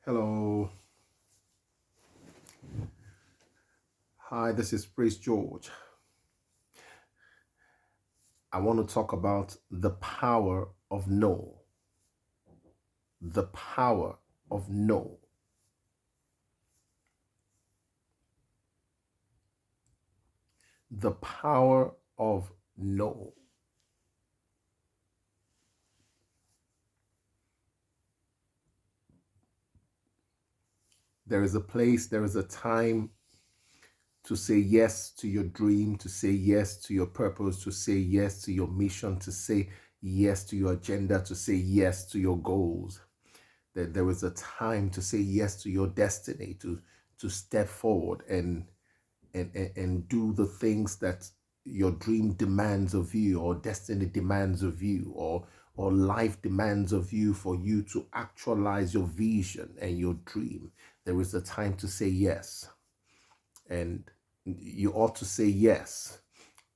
Hello. Hi, this is Praise George. I want to talk about the power of no. The power of no. The power of no. There is a place, there is a time to say yes to your dream, to say yes to your purpose, to say yes to your mission, to say yes to your agenda, to say yes to your goals. That there is a time to say yes to your destiny, to step forward and do the things that your dream demands of you, or destiny demands of you, or life demands of you, for you to actualize your vision and your dream. There is a time to say yes, and you ought to say yes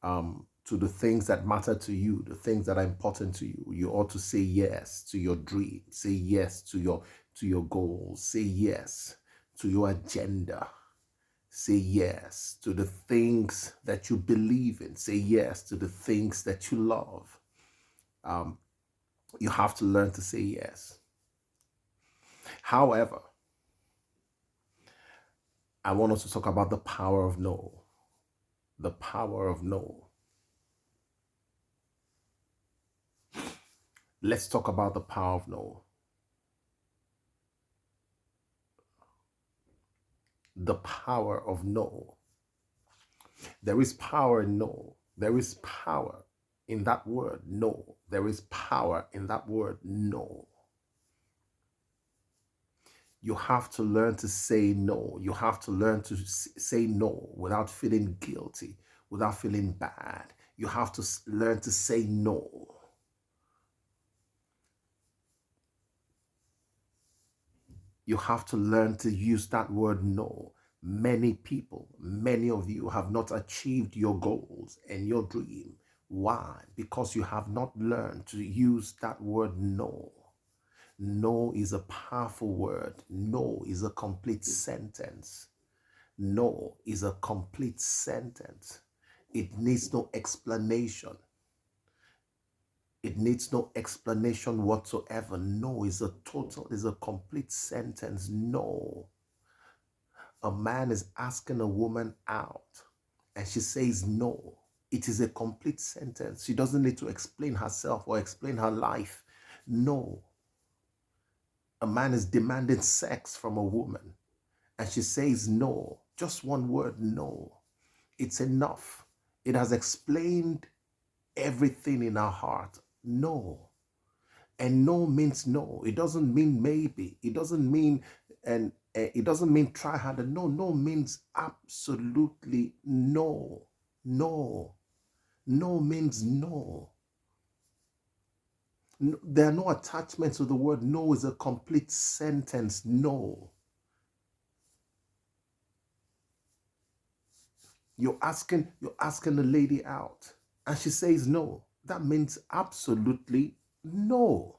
to the things that matter to you, the things that are important to you. You ought to say yes to your dream, say yes to your goals, say yes to your agenda. Say yes to the things that you believe in. Say yes to the things that you love. You have to learn to say yes. However, I want us to talk about the power of no. The power of no. Let's talk about the power of no. The power of no. There is power in no. There is power in that word no. There is power in that word no. You have to learn to say no. You have to learn to say no without feeling guilty, without feeling bad. You have to learn to say no. You have to learn to use that word no. Many people, many of you have not achieved your goals and your dream. Why? Because you have not learned to use that word no. No is a powerful word. No is a complete sentence. No is a complete sentence. It needs no explanation. It needs no explanation whatsoever. No is a complete sentence. No. A man is asking a woman out and she says no. It is a complete sentence. She doesn't need to explain herself or explain her life. No. A man is demanding sex from a woman and she says no. Just one word, no. It's enough. It has explained everything in our heart. No. And no means no. It doesn't mean maybe. It doesn't mean it doesn't mean try harder. No, no means absolutely no. No. No means no. No. There are no attachments to the word no. Is a complete sentence. No. You're asking the lady out and she says no. That means absolutely no.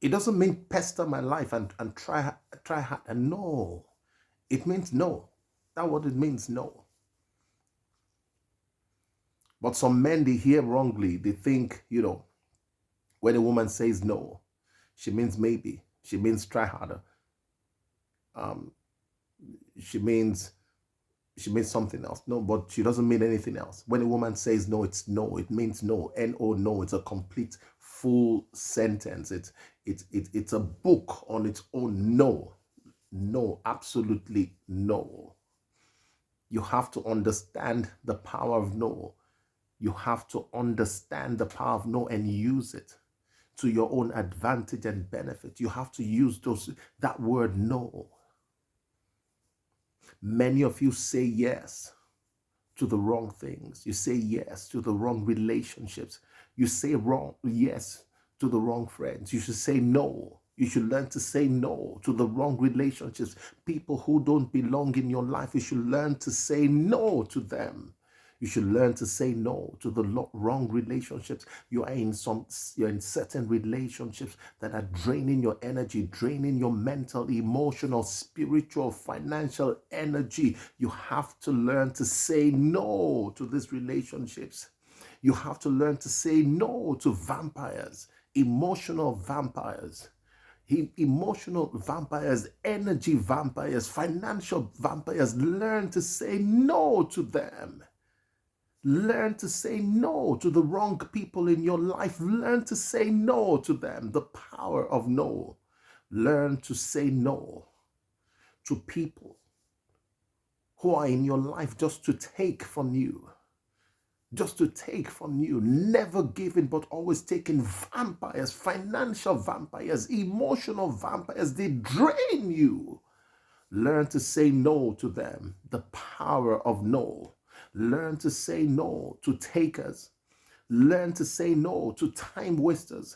It doesn't mean pester my life and try hard. And no. It means no. That's what it means, no. But some men, they hear wrongly. They think, when a woman says no, she means maybe. She means try harder. Um, she means something else. No, but she doesn't mean anything else. When a woman says no, it's no. It means no. N-O, no. It's a complete, full sentence. It's a book on its own. No. No, absolutely no. You have to understand the power of no. You have to understand the power of no and use it to your own advantage and benefit. You have to use that word no. Many of you say yes to the wrong things. You say yes to the wrong relationships. You say yes to the wrong friends. You should say no. You should learn to say no to the wrong relationships. People who don't belong in your life, you should learn to say no to them. You should learn to say no to the wrong relationships. You're in certain relationships that are draining your energy, draining your mental, emotional, spiritual, financial energy. You have to learn to say no to these relationships. You have to learn to say no to vampires, emotional vampires. Emotional vampires, energy vampires, financial vampires. Learn to say no to them. Learn to say no to the wrong people in your life. Learn to say no to them. The power of no. Learn to say no to people who are in your life just to take from you. Just to take from you, never giving, but always taking. Vampires, financial vampires, emotional vampires, they drain you. Learn to say no to them. The power of no. Learn to say no to takers. Learn to say no to time wasters.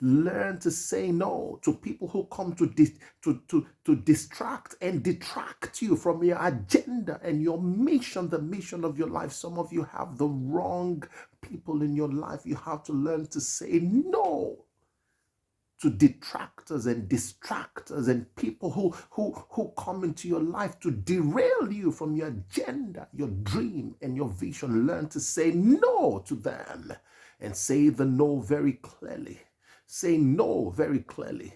Learn to say no to people who come to distract and detract you from your agenda and your mission, the mission of your life. Some of you have the wrong people in your life. You have to learn to say no to detractors and distractors and people who come into your life to derail you from your agenda, your dream, and your vision. Learn to say no to them and say the no very clearly. Say no very clearly,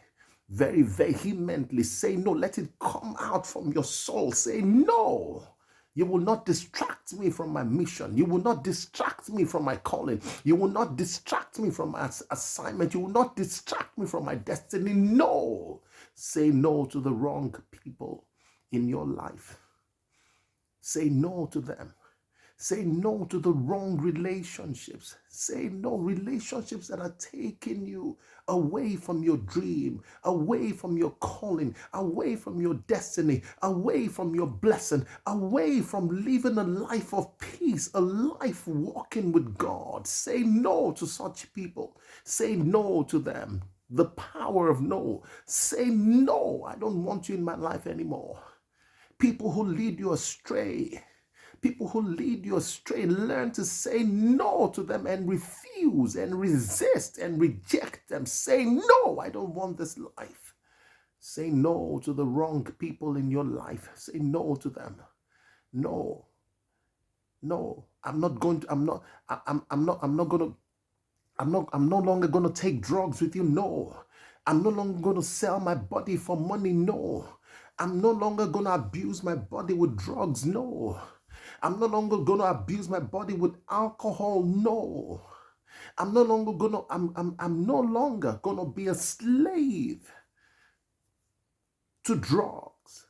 very vehemently. Say no. Let it come out from your soul. Say no. You will not distract me from my mission. You will not distract me from my calling. You will not distract me from my assignment. You will not distract me from my destiny. No. Say no to the wrong people in your life. Say no to them. Say no to the wrong relationships. Say no, relationships that are taking you away from your dream, away from your calling, away from your destiny, away from your blessing, away from living a life of peace, a life walking with God. Say no to such people. Say no to them. The power of no. Say no, I don't want you in my life anymore. People who lead you astray. People who lead you astray, learn to say no to them and refuse and resist and reject them. Say no, I don't want this life. Say no to the wrong people in your life. Say no to them. No. No. I'm not going to, I'm not going to, I'm no longer going to take drugs with you. No. I'm no longer going to sell my body for money. No. I'm no longer going to abuse my body with drugs. No. I'm no longer going to abuse my body with alcohol. No. I'm no longer going to, I'm no longer going to be a slave to drugs.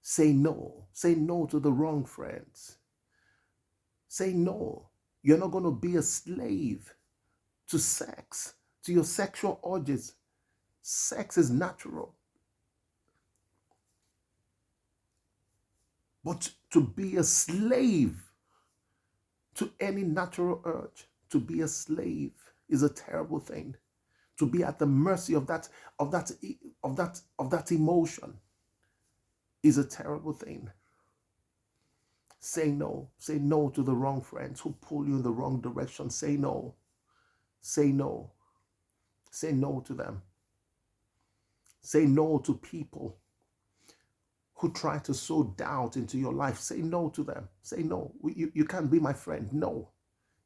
Say no. Say no to the wrong friends. Say no. You're not going to be a slave to sex, to your sexual urges. Sex is natural. But to be a slave to any natural urge, to be a slave is a terrible thing. To be at the mercy of that emotion is a terrible thing. Say no. Say no to the wrong friends who pull you in the wrong direction. Say no. Say no. Say no to them. Say no to people who try to sow doubt into your life. Say no to them. Say no. You can't be my friend. No.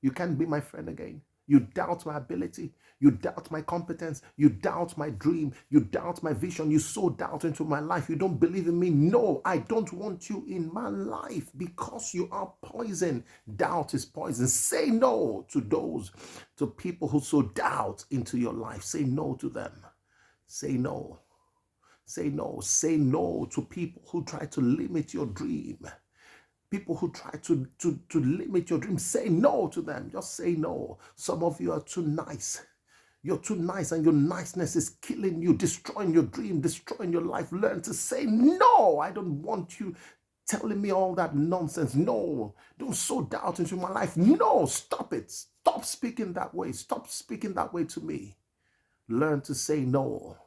You can't be my friend again. You doubt my ability. You doubt my competence. You doubt my dream. You doubt my vision. You sow doubt into my life. You don't believe in me. No, I don't want you in my life because you are poison. Doubt is poison. Say no to people who sow doubt into your life. Say no to them. Say no. Say no. Say no to people who try to limit your dream. People who try to limit your dream. Say no to them. Just say no. Some of you are too nice. You're too nice and your niceness is killing you, destroying your dream, destroying your life. Learn to say no. I don't want you telling me all that nonsense. No. Don't sow doubt into my life. No. Stop it. Stop speaking that way. Stop speaking that way to me. Learn to say no.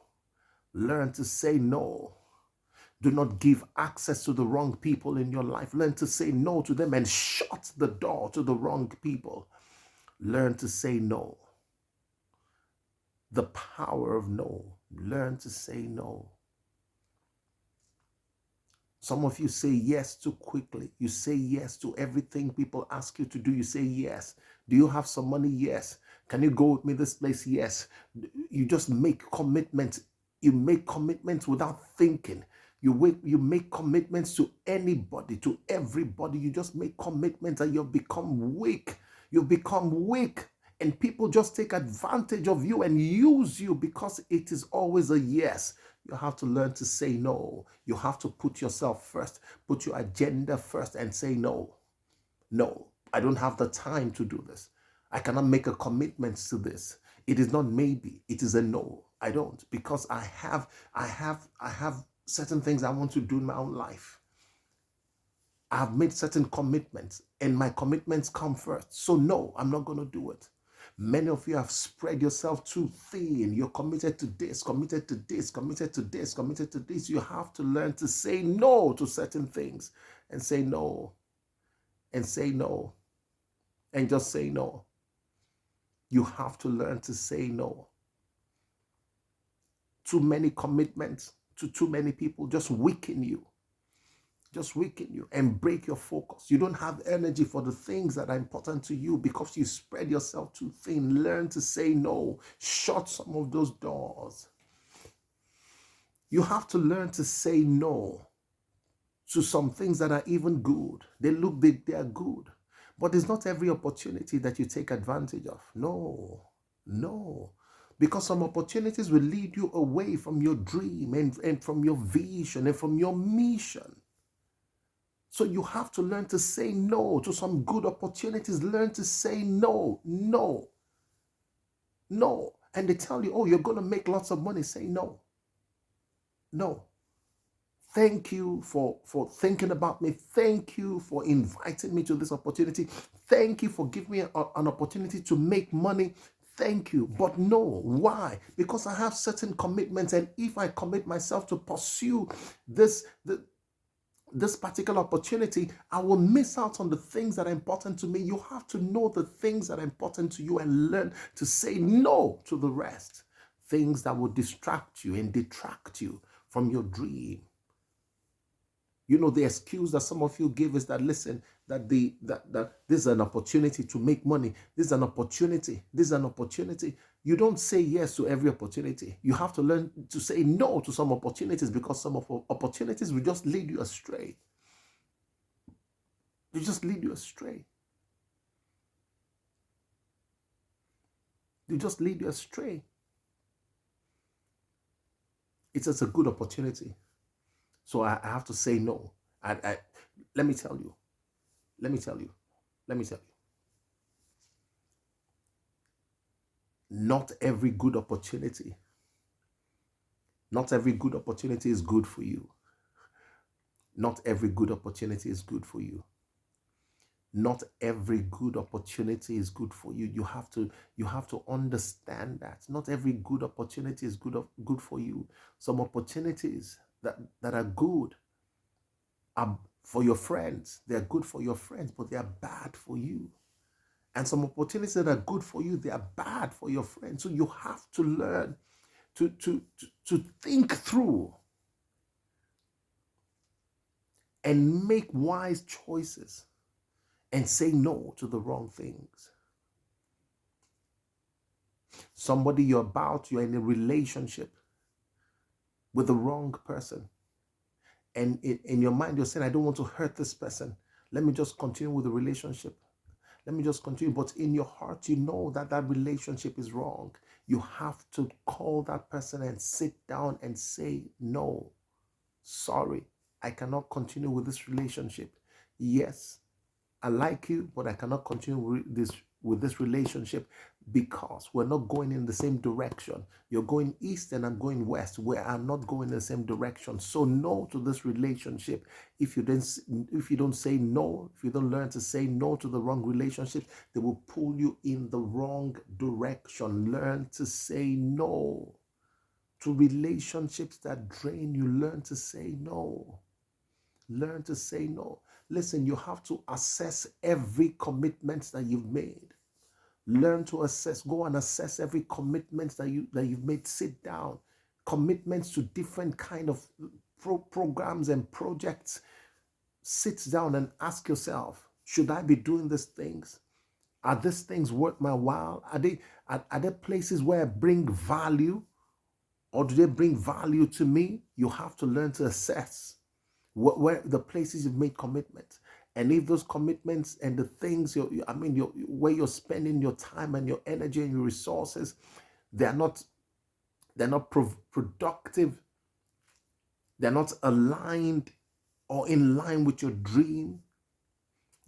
Learn to say no. Do not give access to the wrong people in your life. Learn to say no to them and shut the door to the wrong people. Learn to say no. The power of no. Learn to say no. Some of you say yes too quickly. You say yes to everything people ask you to do. You say yes. Do you have some money? Yes. Can you go with me this place? Yes. You just make commitments. You make commitments without thinking. You make commitments to anybody, to everybody. You just make commitments and you've become weak. You've become weak. And people just take advantage of you and use you because it is always a yes. You have to learn to say no. You have to put yourself first, put your agenda first and say no. No, I don't have the time to do this. I cannot make a commitment to this. It is not maybe, it is a no. I don't, because I have certain things I want to do in my own life. I've made certain commitments and my commitments come first. So no, I'm not going to do it. Many of you have spread yourself too thin. You're committed to this, committed to this, committed to this, committed to this. You have to learn to say no to certain things and say no and say no and just say no. You have to learn to say no. Too many commitments to too many people just weaken you. Just weaken you and break your focus. You don't have energy for the things that are important to you because you spread yourself too thin. Learn to say no. Shut some of those doors. You have to learn to say no to some things that are even good. They look big, they are good. But it's not every opportunity that you take advantage of. No. Because some opportunities will lead you away from your dream and from your vision and from your mission. So you have to learn to say no to some good opportunities. Learn to say no. And they tell you, oh, you're going to make lots of money. Say no. Thank you for thinking about me. Thank you for inviting me to this opportunity. Thank you for giving me an opportunity to make money. Thank you. But no. Why? Because I have certain commitments. And if I commit myself to pursue this particular opportunity, I will miss out on the things that are important to me. You have to know the things that are important to you and learn to say no to the rest. Things that will distract you and detract you from your dream. You know, the excuse that some of you give is that, listen, that this is an opportunity to make money. This is an opportunity. You don't say yes to every opportunity. You have to learn to say no to some opportunities because some opportunities will just lead you astray. They just lead you astray. It's just a good opportunity. So I have to say no. Let me tell you. Not every good opportunity is good for you. Not every good opportunity is good for you. Not every good opportunity is good for you. You have to understand that. Not every good opportunity is good for you. Some opportunities that are good are for your friends. They're good for your friends, but they are bad for you. And some opportunities that are good for you, they are bad for your friends. So you have to learn to think through and make wise choices and say no to the wrong things. Somebody you're in a relationship with the wrong person. And in your mind, you're saying, I don't want to hurt this person. Let me just continue with the relationship. But in your heart, you know that relationship is wrong. You have to call that person and sit down and say, no, sorry, I cannot continue with this relationship. Yes, I like you, but I cannot continue with this relationship because we're not going in the same direction. You're going east and I'm going west. We are not going in the same direction. So no to this relationship. If you don't say no, if you don't learn to say no to the wrong relationship, they will pull you in the wrong direction. Learn to say no To relationships that drain you, learn to say no. Learn to say no. Listen, you have to assess every commitment that you've made. Learn to assess, go and assess every commitment that you've made. Sit down. Commitments to different kind of programs and projects. Sit down and ask yourself, should I be doing these things? Are these things worth my while? Are there places where I bring value, or do they bring value to me? You have to learn to assess where the places you've made commitments, and if those commitments and the things where you're spending your time and your energy and your resources, they're not productive, they're not aligned or in line with your dream,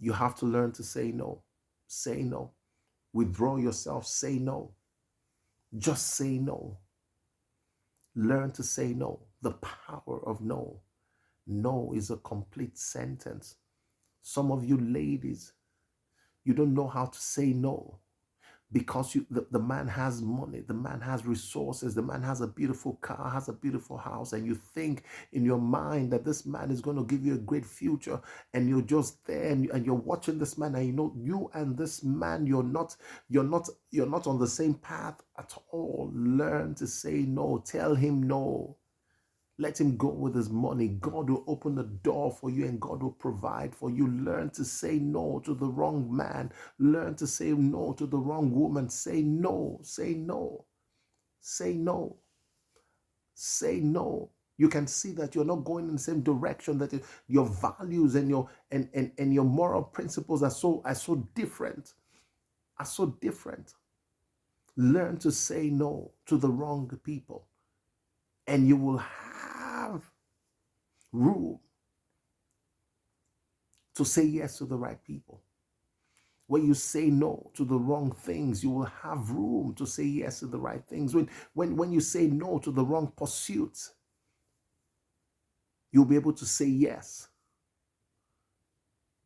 you have to learn to say no. Say no. Withdraw yourself. Say no. Just say no. Learn to say no. The power of no. No is a complete sentence. Some of you ladies, you don't know how to say no because the man has money, the man has resources, the man has a beautiful car, has a beautiful house, and you think in your mind that this man is going to give you a great future, and you're just there and you're watching this man, and you know you and this man, you're not on the same path at all. Learn to say no. Tell him no. Let him go with his money. God will open the door for you and God will provide for you. Learn to say no to the wrong man. Learn to say no to the wrong woman. Say no. Say no. Say no. Say no. You can see that you're not going in the same direction, that your values and your moral principles are so different. Are so different. Learn to say no to the wrong people, and you will have room to say yes to the right people. When you say no to the wrong things, you will have room to say yes to the right things. When you say no to the wrong pursuits, you'll be able to say yes.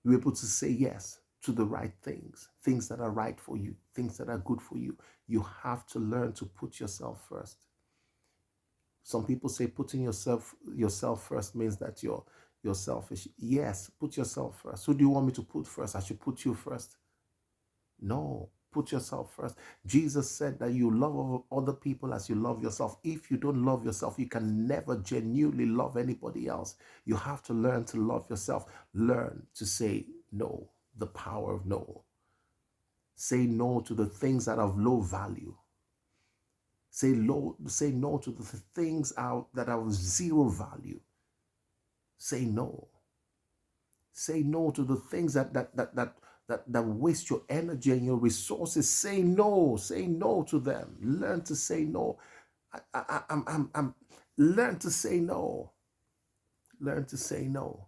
You'll be able to say yes to the right things that are right for you, things that are good for you. You have to learn to put yourself first. Some people say putting yourself first means that you're selfish. Yes, put yourself first. Who do you want me to put first? I should put you first. No, put yourself first. Jesus said that you love other people as you love yourself. If you don't love yourself, you can never genuinely love anybody else. You have to learn to love yourself. Learn to say no, the power of no. Say no to the things that have low value. Say no to the things that are of zero value. Say no. Say no to the things that waste your energy and your resources. Say no. Say no to them. Learn to say no. Learn to say no. Learn to say no.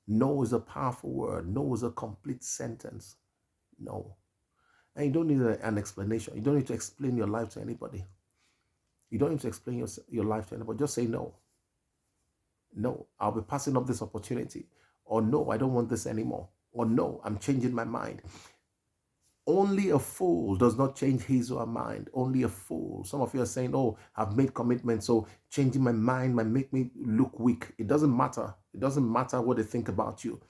No is a powerful word. No is a complete sentence. No. And you don't need an explanation. You don't need to explain your life to anybody. You don't need to explain your life to anybody. Just say no. No, I'll be passing up this opportunity. Or no, I don't want this anymore. Or no, I'm changing my mind. Only a fool does not change his or her mind. Only a fool. Some of you are saying, oh, I've made commitments, so changing my mind might make me look weak. It doesn't matter. It doesn't matter what they think about you.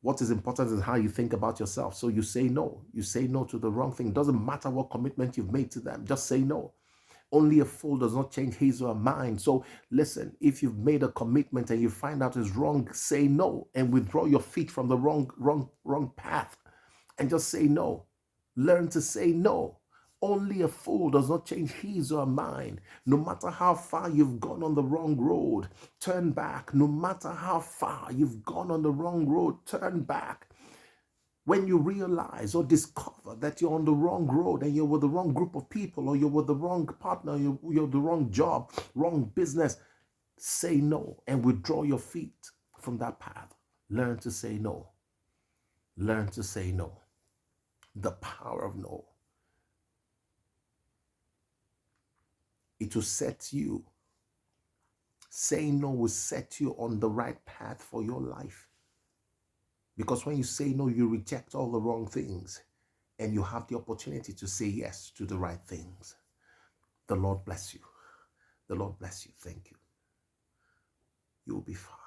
What is important is how you think about yourself. So you say no. You say no to the wrong thing. It doesn't matter what commitment you've made to them. Just say no. Only a fool does not change his or her mind. So listen, if you've made a commitment and you find out it's wrong, say no and withdraw your feet from the wrong path and just say no. Learn to say no. Only a fool does not change his or her mind. No matter how far you've gone on the wrong road, turn back. No matter how far you've gone on the wrong road, turn back. When you realize or discover that you're on the wrong road and you're with the wrong group of people, or you're with the wrong partner, you're the wrong job, wrong business, say no and withdraw your feet from that path. Learn to say no. Learn to say no. The power of no. It will set you. Saying no will set you on the right path for your life. Because when you say no, you reject all the wrong things and you have the opportunity to say yes to the right things. The Lord bless you. The Lord bless you. Thank you. You will be fine.